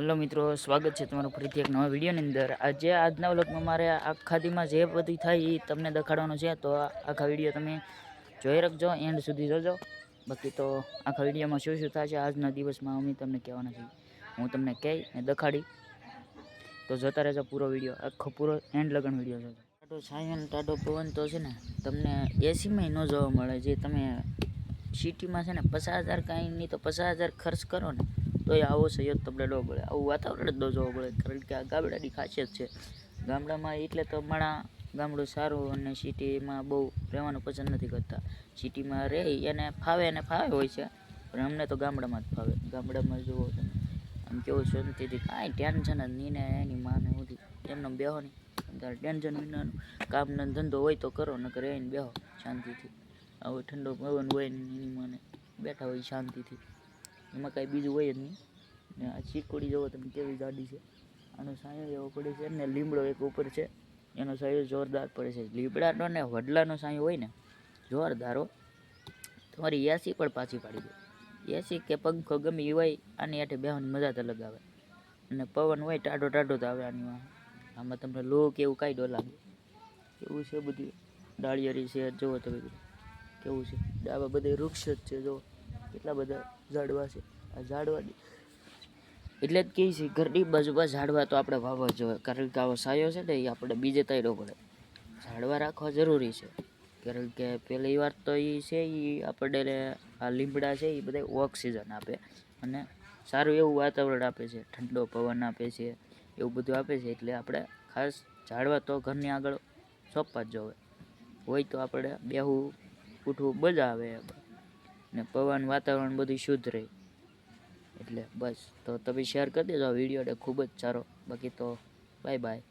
Hello મિત્રો, સ્વાગત છે તમારું ફરીથી એક નવા વિડીયોની અંદર। આજના વ્લોગમાં મારે આખા દીમાં જે બધું થાય એ તમને દેખાડવાનું છે, તો આખા વિડીયો તમે જોઈ રાખજો, એન્ડ સુધી જોજો। બાકી તો આખા વિડીયોમાં શું શું થશે આજના દિવસમાં અમે તમને કહેવાના છીએ, હું તમને કહી ને દેખાડી, તો જોતા રહેજો પૂરો વિડીયો, આખો પૂરો એન્ડ લગન વિડીયો જોજો। ટાટો છાંયો ને ટાટો પવન તો છે ને તમને એસીમાં ન જોવા મળે, જે તમે સિટીમાં છે ને 50,000 કાંઈ નહીં તો 50,000 ખર્ચ કરો ને તો એ આવો સહયોગ તમને ન મળે, આવું વાતાવરણ જ ન જોવા મળે। કારણ કે આ ગામડાની ખાસિયત છે, ગામડામાં એટલે તો માણા ગામડું સારું અને સિટીમાં બહુ રહેવાનું પસંદ નથી કરતા। સિટીમાં રહે એને ફાવે હોય છે, પણ અમને તો ગામડામાં જ ફાવે। ગામડામાં જુઓ તમે આમ કેવું શાંતિથી કાંઈ ટેન્શન જ નહીં ને એની માને સુધી એમને બેહો નહીં, તારે ટેન્શન વિનાનું કામનો ધંધો હોય તો કરો, નકર રહીને બેહો શાંતિથી। આવો ઠંડો પવન હોય ને એની માને બેઠા હોય શાંતિથી, એમાં કાંઈ બીજું હોય જ નહીં। ને આ ચીકુડી જોવો તમે કેવી જાડી છે, આનો સાયો એવો પડે છે ને લીમડો એક ઉપર છે, એનો સાયો જોરદાર પડે છે। લીમડાનો ને વડલાનો સાયો હોય ને જોરદાર હો, તમારી એસી પણ પાછી પાડી દે। એસી કે પંખો ગમે એ હોય, આની હાથે બેહવાની મજા જ અલગ આવે, અને પવન હોય ટાઢો તો આવે આની વાંહે, આમાં તમને લો કે એવું કાંઈ ન લાગે। એવું છે બધું ડાળિયારી છે, જુઓ તમે કેવું છે, આવા બધા વૃક્ષ જ છે, જો કેટલા બધા ઝાડવા છે। આ ઝાડવાની એટલે જ કહે છે ઘરની બાજુમાં ઝાડવા તો આપણે વાવવા જોઈએ, કારણ કે આવો સાયો છે ને એ આપણે બીજે તાયડો પડે, ઝાડવા રાખવા જરૂરી છે। કારણ કે પહેલી વાત તો એ છે એ આપણને આ લીમડા છે એ બધા ઓક્સિજન આપે અને સારું એવું વાતાવરણ આપે છે, ઠંડો પવન આપે છે, એવું બધું આપે છે। એટલે આપણે ખાસ ઝાડવા તો ઘરની આગળ સોંપવા જ જોઈએ, હોય તો આપણે બેહવું ઉઠવું મજા આવે ને પવન વાતાવરણ બધું શુદ્ધ રહે। એટલે બસ, તો તમે શેર કરી દેજો આ વિડીયોને, ખૂબ જ સારો। બાકી તો બાય બાય।